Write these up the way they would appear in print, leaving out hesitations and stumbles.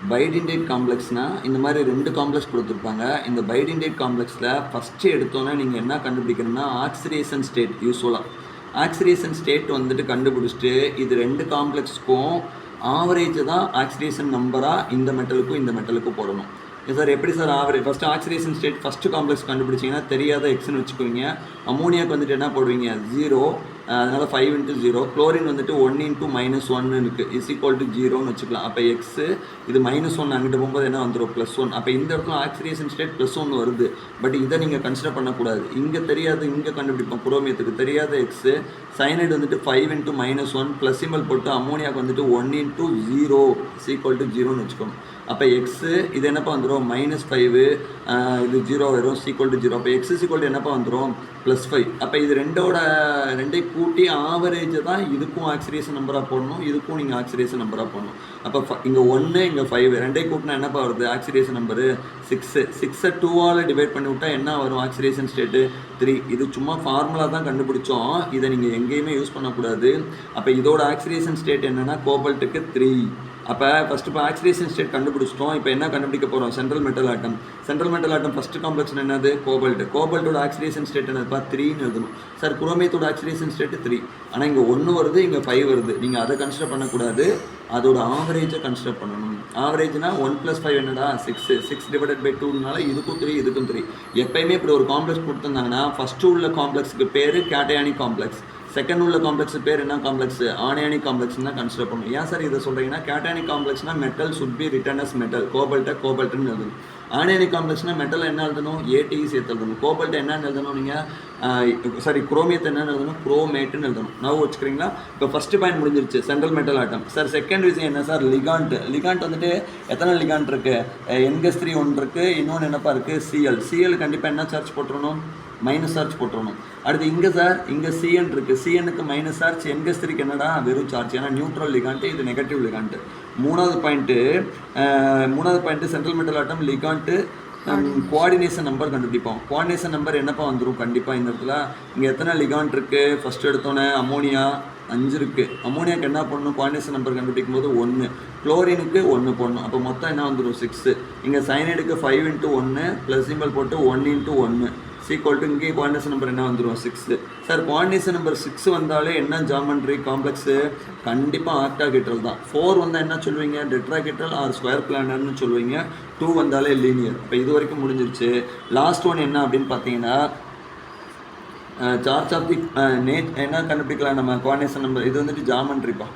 பைடிண்டேட் காம்ப்ளெக்ஸ்னா இந்த மாதிரி 2 காம்ப்ளெக்ஸ் கொடுத்துருப்பாங்க. இந்த பைடிண்டேட் காம்ப்ளெக்ஸில் ஃபஸ்ட்டு எடுத்தோன்னே நீங்கள் என்ன கண்டுபிடிக்கணும்னா ஆக்சிடேஷன் ஸ்டேட். யூஸ்வலாக ஆக்சிடேஷன் ஸ்டேட் வந்துட்டு கண்டுபிடிச்சிட்டு இது 2 காம்ப்ளெக்ஸ்க்கும் ஆவரேஜ் தான் ஆக்சிடேஷன் நம்பராக இந்த மெட்டலுக்கும் இந்த மெட்டலுக்கும் போடணும். சார் எப்படி sir average? First oxidation state first complex கண்டுபிடிச்சிங்கன்னா தெரியாத எக்ஸ்னு வச்சுக்கோங்க. அமோனியாவுக்கு வந்துட்டு என்ன போடுவீங்க? 0. அதனால் 5 × 0. குளோரின் வந்துட்டு 1 × -1 இருக்குது, இஸ் ஈக்குவல் டு 0ன்னு வச்சுக்கலாம். அப்போ எக்ஸு இது -1 அங்கிட்டு போகும்போது என்ன வந்துடும்? +1. அப்போ இந்த இடத்துல ஆக்சிடேஷன் ஸ்டேட் +1 வருது. பட் இதை நீங்கள் கன்சிடர் பண்ணக்கூடாது. இங்கே தெரியாது, இங்கே கண்டுபிடிப்போம். குரோமியத்துக்கு தெரியாத எக்ஸு. சைனைடு வந்துட்டு 5 × -1 ப்ளஸ் சிம்பிள் போட்டு அமோனியாவுக்கு வந்துட்டு 1 × 0 இஸ் ஈக்குவல் டு 0ன்னு வச்சுக்கோங்க. அப்போ எக்ஸு இது என்னப்பா வந்துடும்? -5, இது 0 வரும், ஈக்குவல் டு 0. அப்போ எக்ஸ் ஈக்குவல் டு என்னப்பா வந்துடும்? +5. அப்போ இது ரெண்டையும் கூட்டி ஆவரேஜ் தான் இதுக்கும் ஆக்சிடேஷன் நம்பராக போடணும், இதுக்கும் நீங்கள் ஆக்சிடேஷன் நம்பராக போடணும். அப்போ இங்கே 1 இங்கே 5 ரெண்டையும் கூட்டினா என்னப்பா வருது? Oxidation number 6. 6ஐ 2ஆல் டிவைட் பண்ணி விட்டால் என்ன வரும்? Oxidation state 3. இது சும்மா ஃபார்முலா தான் கண்டுபிடிச்சோம், இதை நீங்கள் எங்கேயுமே யூஸ் பண்ணக்கூடாது. அப்போ இதோட ஆக்சிடேஷன் ஸ்டேட் என்னென்னா கோபால்ட்டுக்கு 3. அப்போ ஃபஸ்ட்டு இப்போ ஆக்சிடேஷன் ஸ்டேட் கண்டுபிடிச்சிட்டோம். இப்போ என்ன கண்டுபிடிக்க போகிறோம்? Central metal atom. Central metal atom first complex என்னது? கோபால்ட். கோபால்ட்டோட ஆக்சிடேஷன் ஸ்டேட் என்னதுப்பா? 3ன்னு எழுதணும். சார் குரோமியத்தோட ஆக்சிடேஷன் ஸ்டேட்டு 3. ஆனால் இங்கே 1 வருது, இங்கே 5 வருது. நீங்கள் அதை கன்சிடர் பண்ணக்கூடாது, அதோட ஆவரேஜை கன்சிடர் பண்ணணும். ஆவரேஜ்னா 1 + 5 என்னடா? 6. 6 டிவைடட் பை 2னால இதுக்கும் 3 இதுக்கும் 3. எப்பயுமே இப்படி ஒரு காம்ப்ளெக்ஸ் கொடுத்துருந்தாங்கன்னா ஃபஸ்ட்டு உள்ள காம்ப்ளெக்ஸுக்கு பேர் கேட்டயானிக் காம்ப்ளெக்ஸ், செகண்ட் உள்ள காம்ப்ளெக்ஸ் பேர் என்ன காம்ப்ளெக்ஸ்? ஆனியானிக் காம்ப்ளெக்ஸ் தான் கன்சிடர் பண்ணணும். ஏன் சார் இதை சொல்கிறீங்கன்னா கேட்டயானிக் காம்ப்ளெக்ஸ்னா metal should be written as metal. கோபால்ட்டுன்னு எழுதணும். ஆனியானிக் காம்ப்ளெக்ஸ்னா மெட்டல் என்ன எழுதணும்? ATE சேர்த்து எழுதணும். கோபால்ட் என்னன்னு எழுதணும்? நீங்கள் குரோமியத்தை என்னன்னு எழுதணும்? குரோமேட்டுன்னு எழுதணும். நான் வச்சுக்கிறீங்களா? இப்போ ஃபஸ்ட்டு பாயிண்ட் முடிஞ்சிருச்சு, central metal atom. Sir second விஷயம் என்ன சார்? லிகாண்ட். லிகாண்ட் வந்துட்டு எத்தனை லிகாண்ட் இருக்குது? NH3 1 இருக்குது, இன்னொன்று என்னப்பா இருக்குது? Cl கண்டிப்பாக என்ன சார்ஜ் போட்டுருணும்? மைனஸ் சார்ஜ் போட்டுருணும். அடுத்து இங்கே சார் இங்கே CN இருக்குது, CNக்கு மைனஸ் சார்ஜ், NH3க்கு என்னடா? வெறும் சார்ஜ். ஏன்னா நியூட்ரல் லிகாண்ட்டு, இது நெகட்டிவ் லிகாண்ட்டு. மூணாவது point central metal atom ligand coordination number கண்டுபிடிப்போம். கோஆர்டினேஷன் நம்பர் என்னப்பா வந்துடும்? கண்டிப்பாக இந்த இடத்துல இங்கே எத்தனை லிகாண்ட் இருக்குது? ஃபஸ்ட்டு எடுத்தோன்னே அமோனியா 5 இருக்குது. அமோனியாவுக்கு என்ன பண்ணணும்? கோஆர்டினேஷன் நம்பர் கண்டுபிடிக்கும் போது 1. குளோரினுக்கு 1 போடணும். அப்போ மொத்தம் என்ன வந்துடும்? 6. இங்கே சைனைடுக்கு 5 × 1 ப்ளஸ் சிம்பிள் போட்டு 1 × 1 ஈக்குவல் டு இங்கே கோஆர்டினேஷன் நம்பர் என்ன வந்துடும்? 6. சார் கோஆர்டினேஷன் நம்பர் 6 வந்தாலே என்ன ஜாமெண்ட்ரி காம்ப்ளெக்ஸு? கண்டிப்பாக ஆக்டாஹெட்ரல் தான். 4 வந்தால் என்ன சொல்லுவீங்க? டெட்ராஹெட்ரல் ஆர் ஸ்கொயர் பிளானர்னு சொல்லுவீங்க. 2 வந்தாலே லீனியர். இப்போ இது வரைக்கும் முடிஞ்சிருச்சு. லாஸ்ட் ஒன் என்ன அப்படின்னு பார்த்தீங்கன்னா சார்ஜ் ஆஃப் தி என்ன கண்டுபிடிக்கலாம் நம்ம? Coordination number. இது வந்துட்டு ஜாமெண்ட்ரிப்பா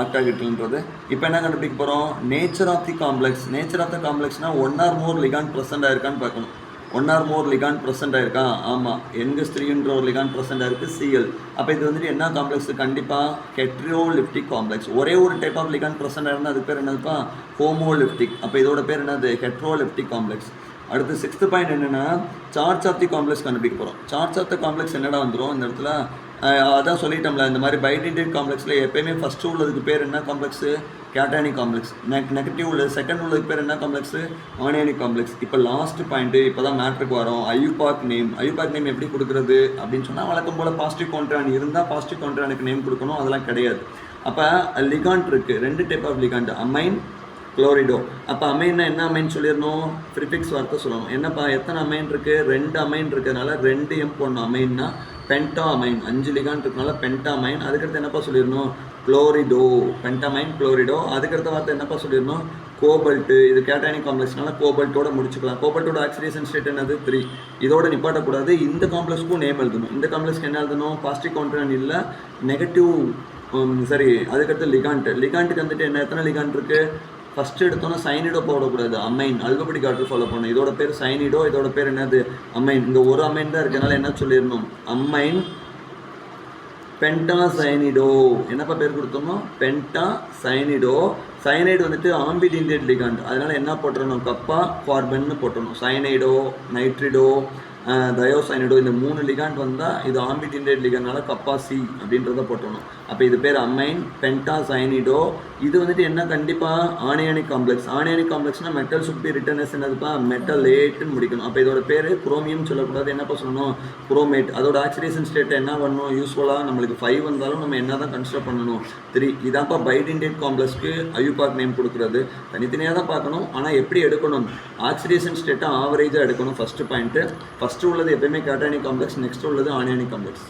ஆக்டாஹெட்ரல்ன்றது. இப்போ என்ன கண்டுபிடிக்க போகிறோம்? Nature of the complex. Nature of the காம்ப்ளெக்ஸ்னால் 1 or more லிகாண்ட் ப்ரெசென்ட் ஆயிருக்கான்னு பார்க்கணும். 1 or more லிகாண்ட் ப்ரெசென்ட் ஆயிருக்கா? ஆமாம். NH3ன்ற ஒரு லிகாண்ட் ப்ரெசென்ட் ஆயிருக்கு, Cl. அப்போ இது வந்துட்டு என்ன காம்ப்ளெக்ஸ்? கண்டிப்பாக ஹெட்ரோலிப்டிக் காம்ப்ளெக்ஸ். ஒரே ஒரு டைப் ஆஃப் லிகாண்ட் ப்ரெசென்ட் ஆயிருந்தால் அதுக்கு பேர் என்னதுப்பா? ஹோமோலிப்டிக். அப்போ இதோட பேர் என்னது? ஹெட்ரோலிப்டிக் காம்ப்ளெக்ஸ். அடுத்து 6th பாயிண்ட் என்னென்னா சார்ஜ் ஆஃப் தி காம்ப்ளெக்ஸ் கண்டுபிடிக்க போகிறோம். சார்ஜ் ஆஃப் த காம்ப்ளெக்ஸ் என்னடா வந்துடும் இந்த இடத்துல? அதான் சொல்லிட்டோம்ல, இந்த மாதிரி பைடிண்டேட் காம்ப்ளெக்ஸில் எப்போயுமே ஃபஸ்ட்டு உள்ளதுக்கு பேர் என்ன காம்ப்ளெக்ஸு? கேட்டானிக் காம்ப்ளெக்ஸ். நெகட்டிவ் உள்ளது செகண்ட் உள்ளதுக்கு பேர் என்ன காம்ப்ளெக்ஸு? Anionic complex. இப்போ லாஸ்ட் பாயிண்ட்டு, இப்போ தான் மேட்ருக்கு வரோம். ஐயூபாக் நேம் எப்படி கொடுக்குறது அப்படின்னு சொன்னால் வழக்கம் போல் பாசிட்டிவ் கவுண்டரான் இருந்தால் பாசிட்டிவ் கவுண்டரானுக்கு நேம் கொடுக்கணும், அதெல்லாம் கிடையாது. அப்போ லிகாண்ட் இருக்குது, 2 type of ligand, amine, chlorido. அப்போ அமைன்னா என்ன அமைன்னு சொல்லிடணும்? ப்ரிஃபிக்ஸ் வார்த்தை சொல்லணும். என்னப்பா எத்தனை அமைன் இருக்குது? 2 அமைன் இருக்கிறதுனால 2M போடணும். அமைன்னா பென்டா அமைன். 5 லிகாண்ட் இருக்கனால பென்டா அமைன். அதுக்கடுத்து என்னப்பா சொல்லிடணும்? குளோரிடோ. பென்டாமைன், குளோரிடோ. அதுக்கடுத்த வார்த்தை என்னப்பா சொல்லிடணும்? கோபல்ட்டு. இது கேட்டானிக் காம்ப்ளெக்ஸ்னால கோபல்ட்டோட முடிச்சுக்கலாம். கோபல்ட்டோட ஆக்சிடேஷன் ஸ்டேட் என்னது? 3. இதோட நிப்பாட்டக்கூடாது. இந்த காம்ப்ளெக்ஸ்க்கும் நேம் எழுதணும். இந்த காம்ப்ளெக்ஸ்க்கு என்ன எழுதணும்? பாசிட்டிவ் கவுண்டரான் இல்லை, நெகட்டிவ். சரி, அதுக்கடுத்து லிகாண்ட்டுக்கு வந்துட்டு என்ன? எத்தனை லிகாண்ட் இருக்குது? ஃபஸ்ட்டு எடுத்தோன்னா சைனிடோ போடக்கூடாது, அமைன். அல்பபடிக் ஆர்டர் ஃபாலோ பண்ணணும். இதோட பேர் சைனிடோ, இதோட பேர் என்னது? அமைன். இந்த ஒரு அமைன் தான் இருக்கனால என்ன சொல்லிடணும்? அமைன் பென்டாசைனிடோ. என்னப்பா பேர் கொடுத்தோமோ? பென்டாசைனிடோ. சைனைடு வந்துட்டு ஆம்பிடிண்டேட் லிகாண்ட், அதனால் என்ன போட்டுறணும்? கப்பா கார்பன்னு போட்டுறணும். சைனைடோ, நைட்ரிடோ, தயோசைனடோ இந்த 3 லிகாண்ட் வந்தால் இது ஆம்பிடிண்டேட் லிகனால கப்பா சி அப்படின்றத போட்டணும். அப்போ இது பேர் அமைன் பென்டாசைனிடோ. இது வந்துட்டு என்ன கண்டிப்பாக ஆனியானிக் காம்ப்ளெக்ஸ். ஆனியானிக் காம்ப்ளெக்ஸ்னால் metal should be written as என்னதுப்பா மெட்டலேட்டுன்னு முடிக்கணும். அப்போ இதோட பேர் குரோமியம் சொல்லக்கூடாது, என்னப்பா சொல்லணும் குரோமேட். அதோட ஆக்சிடேஷன் ஸ்டேட்டை என்ன பண்ணணும் யூஸ்ஃபுல்லாக நம்மளுக்கு 5 வந்தாலும் நம்ம என்ன தான் கன்சிடர் பண்ணணும் 3. இதான்ப்பா பைடிண்டேட் காம்ப்ளெக்ஸ்க்கு ஐயூபாக் நேம் கொடுக்குறது. தனித்தனியாக தான் பார்க்கணும், ஆனால் எப்படி எடுக்கணும் ஆக்சிடேஷன் ஸ்டேட்டை ஆவரேஜாக எடுக்கணும். First point. ஃபஸ்ட்டு உள்ளது எப்பயுமே கேட்டானிக் காம்ப்ளெக்ஸ், நெக்ஸ்ட் உள்ளது ஆனியானிக் காம்ப்ளெக்ஸ்.